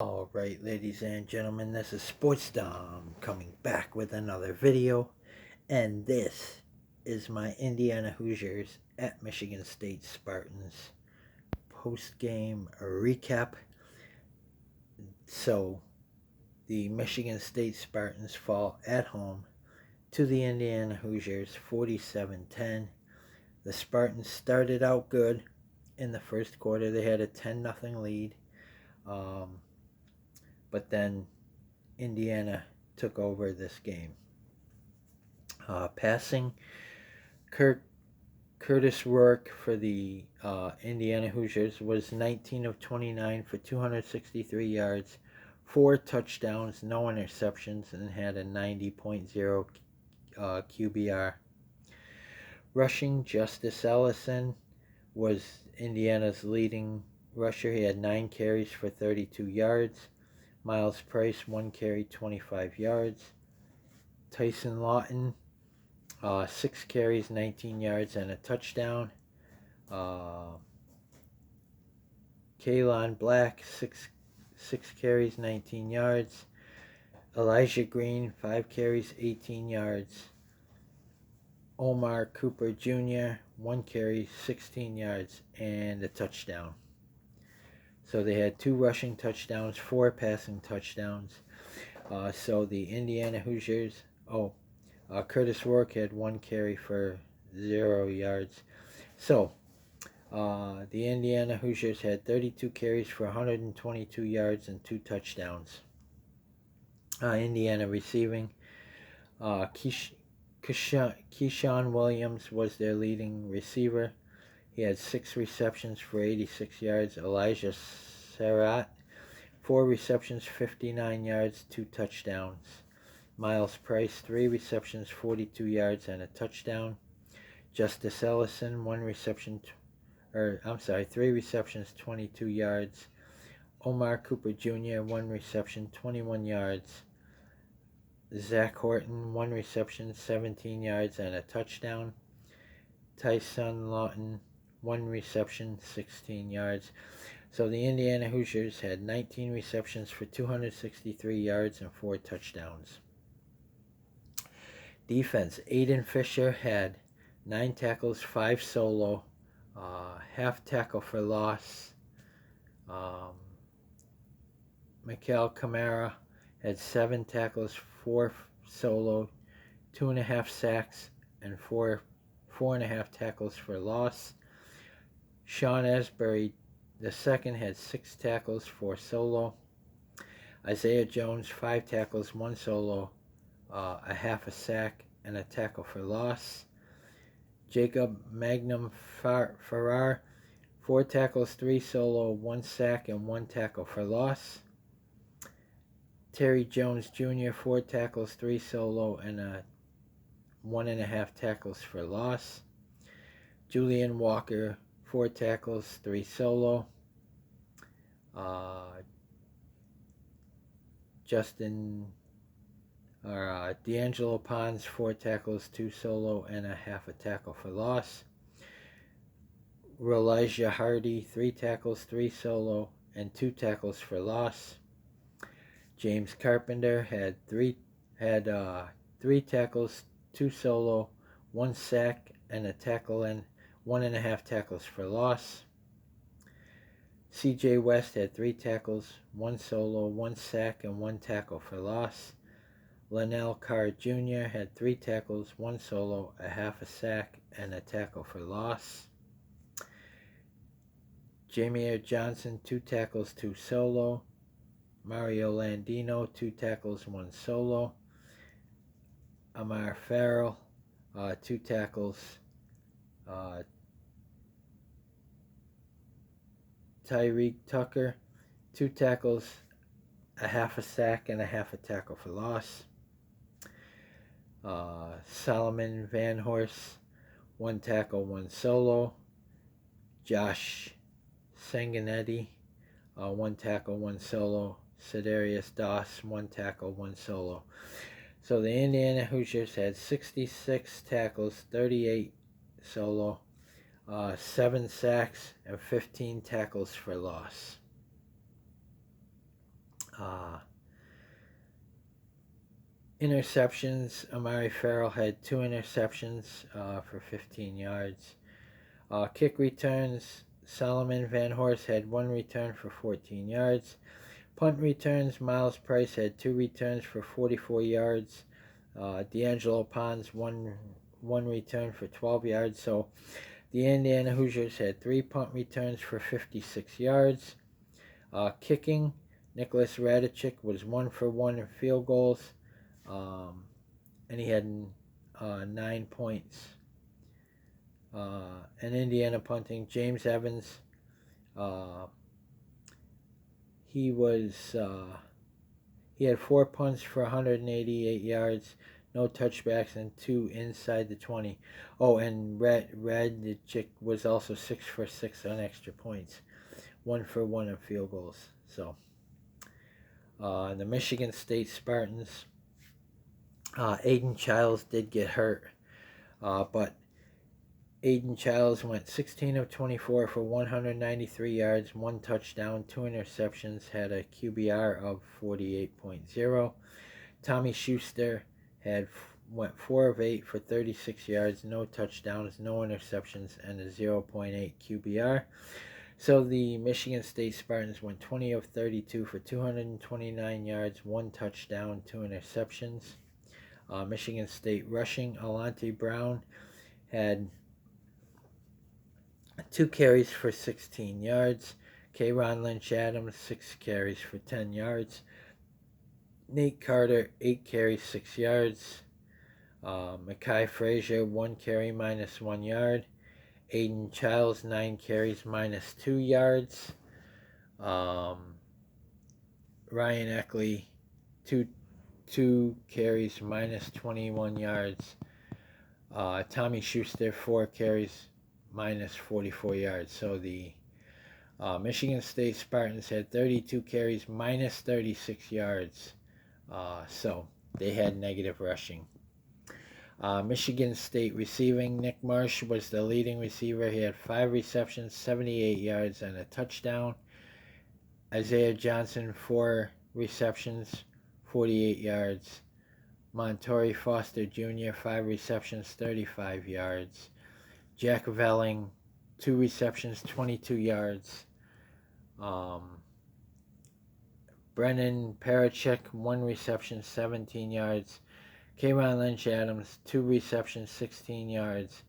Alright, ladies and gentlemen, this is Sports Dom coming back with another video, and this is my Indiana Hoosiers at Michigan State Spartans post-game recap. So, the Michigan State Spartans fall at home to the Indiana Hoosiers 47-10. The Spartans started out good in the first quarter. They had a 10-0 lead. But then Indiana took over this game. Passing, Curtis Rourke for the Indiana Hoosiers was 19 of 29 for 263 yards, 4 touchdowns, no interceptions, and had a 90.0 QBR. Rushing, Justice Ellison was Indiana's leading rusher. He had 9 carries for 32 yards. Miles Price, 1 carry, 25 yards. Tyson Lawton, 6 carries, 19 yards, and a touchdown. Kaylon Black, 6 carries, 19 yards. Elijah Green, 5 carries, 18 yards. Omar Cooper Jr., 1 carry, 16 yards, and a touchdown. So they had 2 rushing touchdowns, 4 passing touchdowns. So the Indiana Hoosiers, Curtis Rourke had 1 carry for 0 yards. So the Indiana Hoosiers had 32 carries for 122 yards and 2 touchdowns. Indiana receiving, Keyshawn Williams was their leading receiver. He had 6 receptions for 86 yards. Elijah Sarrat, 4 receptions, 59 yards, 2 touchdowns. Miles Price, 3 receptions, 42 yards, and a touchdown. Justice Ellison, 3 receptions, 22 yards. Omar Cooper Jr., 1 reception, 21 yards. Zach Horton, 1 reception, 17 yards, and a touchdown. Tyson Lawton, 1 reception, 16 yards. So the Indiana Hoosiers had 19 receptions for 263 yards and 4 touchdowns. Defense, Aiden Fisher had 9 tackles, 5 solo, half tackle for loss. Mikael Kamara had 7 tackles, 4 solo, 2.5 sacks, and 4.5 tackles for loss. Sean Asbury II had 6 tackles, 4 solo. Isaiah Jones, 5 tackles, 1 solo, a half a sack, and a tackle for loss. Jacob Magnum Farrar, 4 tackles, 3 solo, 1 sack, and 1 tackle for loss. Terry Jones Jr., 4 tackles, 3 solo, and 1.5 tackles for loss. Julian Walker, 4 tackles, 3 solo. D'Angelo Pons, 4 tackles, 2 solo, and a half a tackle for loss. Elijah Hardy, 3 tackles, 3 solo, and 2 tackles for loss. James Carpenter had 3 tackles, 2 solo, 1 sack, and a tackle, and 1.5 tackles for loss. CJ West had 3 tackles, 1 solo, 1 sack, and 1 tackle for loss. Linnell Carr Jr. had 3 tackles, 1 solo, a half a sack, and a tackle for loss. Jameer Johnson, 2 tackles, 2 solo. Mario Landino, 2 tackles, 1 solo. Amar Farrell, 2 tackles. Tyreek Tucker, 2 tackles, a half a sack, and a half a tackle for loss. Solomon Van Horst, 1 tackle, 1 solo. Josh Sanguinetti, 1 tackle, 1 solo. Cedarius Doss, 1 tackle, 1 solo. So the Indiana Hoosiers had 66 tackles, 38 solo, 7 sacks, and 15 tackles for loss. Uh, Interceptions, Amari Farrell had 2 interceptions for 15 yards. Kick returns, Solomon Van Horst had 1 return for 14 yards. Punt returns, Miles Price had 2 returns for 44 yards. D'Angelo Pons, one return for 12 yards. So the Indiana Hoosiers had 3 punt returns for 56 yards. Kicking, Nicholas Radicic was 1 for 1 in field goals, and he had 9 points. And Indiana punting, James Evans, he had 4 punts for 188 yards, no touchbacks, and 2 inside the 20. Oh, and Radicic was also 6 for 6 on extra points, 1 for 1 in field goals. So the Michigan State Spartans, Aiden Childs did get hurt, but Aiden Childs went 16 of 24 for 193 yards, 1 touchdown, 2 interceptions, had a QBR of 48.0. Tommy Schuster went 4 of 8 for 36 yards, no touchdowns, no interceptions, and a 0.8 QBR. So the Michigan State Spartans went 20 of 32 for 229 yards, 1 touchdown, 2 interceptions. Michigan State rushing, Alante Brown had 2 carries for 16 yards. K'Ron Lynch Adams, 6 carries for 10 yards. Nate Carter, 8 carries, 6 yards. Mekhi Frazier, 1 carry, minus 1 yard. Aiden Childs, 9 carries, minus 2 yards. Ryan Eckley, 2 carries, minus 21 yards. Tommy Schuster, 4 carries, minus 44 yards. So the Michigan State Spartans had 32 carries, minus 36 yards. So they had negative rushing. Michigan State receiving, Nick Marsh was the leading receiver. He had 5 receptions, 78 yards, and a touchdown. Isaiah Johnson, 4 receptions, 48 yards. Montori Foster Jr., 5 receptions, 35 yards. Jack Velling, 2 receptions, 22 yards. Brennan Parachek, 1 reception, 17 yards. K'Ron Lynch Adams, 2 receptions, 16 yards.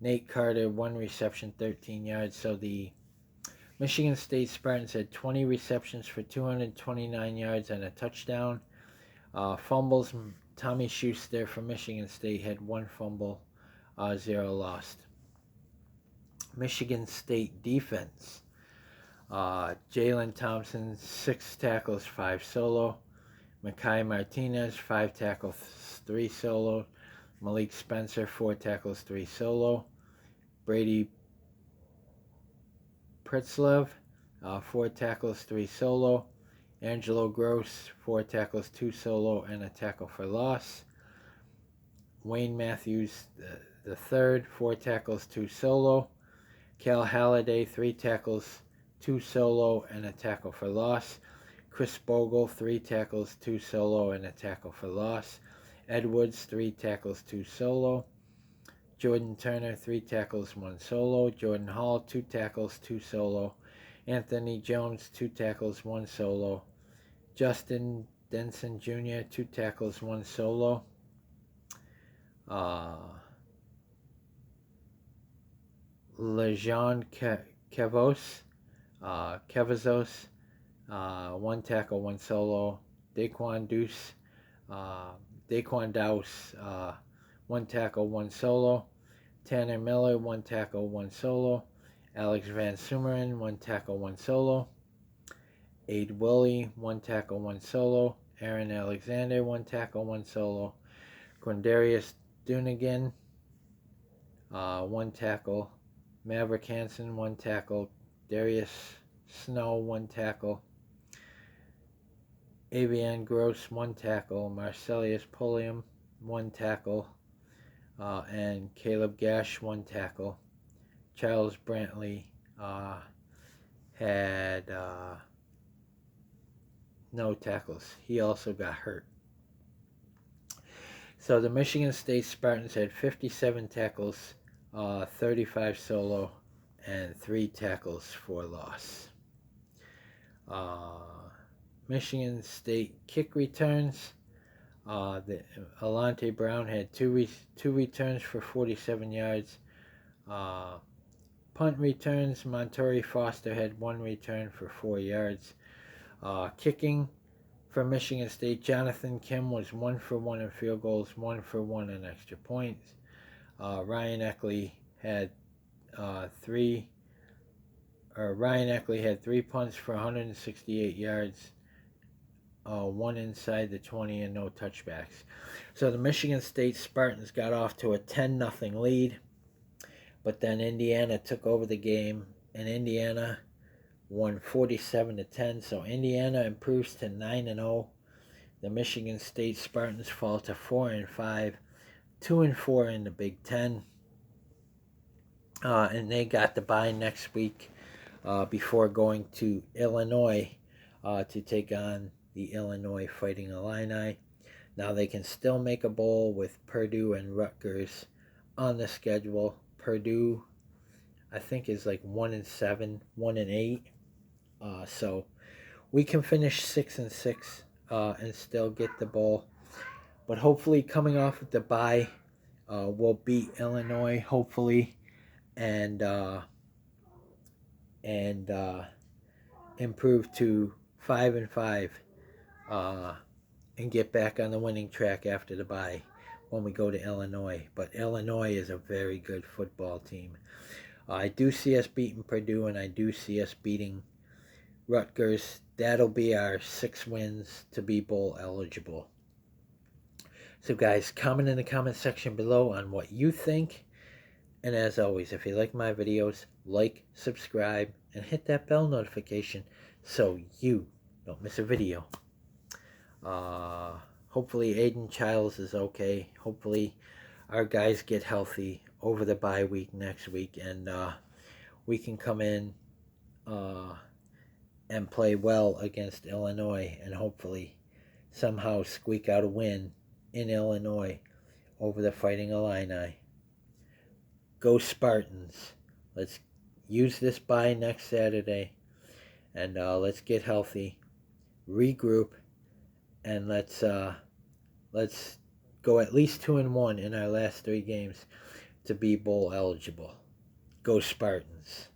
Nate Carter, 1 reception, 13 yards. So the Michigan State Spartans had 20 receptions for 229 yards and a touchdown. Fumbles, Tommy Schuster from Michigan State had 1 fumble, 0 lost. Michigan State defense. Jalen Thompson, 6 tackles, 5 solo. Mekhi Martinez, 5 tackles, 3 solo. Malik Spencer, 4 tackles, 3 solo. Brady Pritzlev, 4 tackles, 3 solo. Angelo Gross, 4 tackles, 2 solo, and a tackle for loss. Wayne Matthews the third, 4 tackles, 2 solo. Cal Halliday, 3 tackles, 2 solo, and a tackle for loss. Chris Bogle, 3 tackles, 2 solo, and a tackle for loss. Edwards, 3 tackles, 2 solo. Jordan Turner, 3 tackles, 1 solo. Jordan Hall, 2 tackles, 2 solo. Anthony Jones, 2 tackles, 1 solo. Justin Denson Jr., 2 tackles, 1 solo. Lejean Kevazos, 1 tackle, 1 solo. Daquan Dowse, 1 tackle, 1 solo. Tanner Miller, 1 tackle, 1 solo. Alex Van Sumeren, 1 tackle, 1 solo. Ade Willie, 1 tackle, 1 solo. Aaron Alexander, 1 tackle, 1 solo. Quindarius Dunigan, 1 tackle. Maverick Hansen, 1 tackle. Darius Snow, 1 tackle. Avian Gross, 1 tackle. Marcellus Pulliam, 1 tackle. And Caleb Gash, 1 tackle. Charles Brantley had no tackles. He also got hurt. So the Michigan State Spartans had 57 tackles, 35 solo, and 3 tackles for loss. Michigan State kick returns. Alante Brown had two returns for 47 yards. Punt returns, Montori Foster had 1 return for 4 yards. Kicking for Michigan State, Jonathan Kim was 1 for 1 in field goals, 1 for 1 in extra points. Ryan Eckley had 3 punts for 168 yards, 1 inside the 20, and no touchbacks. So the Michigan State Spartans got off to a 10-0 lead, but then Indiana took over the game, and Indiana won 47-10. So Indiana improves to 9-0. The Michigan State Spartans fall to 4-5, 2-4 in the Big Ten, and they got the bye next week before going to Illinois to take on the Illinois Fighting Illini. Now they can still make a bowl with Purdue and Rutgers on the schedule. Purdue, I think, is like 1-7, 1-8. So we can finish 6-6 and still get the bowl. But hopefully, coming off of the bye, we'll beat Illinois, hopefully, and improve to 5-5, and get back on the winning track after the bye when we go to Illinois. But Illinois is a very good football team. I do see us beating Purdue, and I do see us beating Rutgers. That'll be our 6 wins to be bowl eligible. So guys, comment in the comment section below on what you think. And as always, if you like my videos, like, subscribe, and hit that bell notification so you don't miss a video. Hopefully Aiden Childs is okay. Hopefully our guys get healthy over the bye week next week, and we can come in and play well against Illinois, and hopefully somehow squeak out a win in Illinois over the Fighting Illini. Go Spartans. Let's use this bye next Saturday, and let's get healthy, regroup, and let's go at least 2-1 in our last 3 games to be bowl eligible. Go Spartans.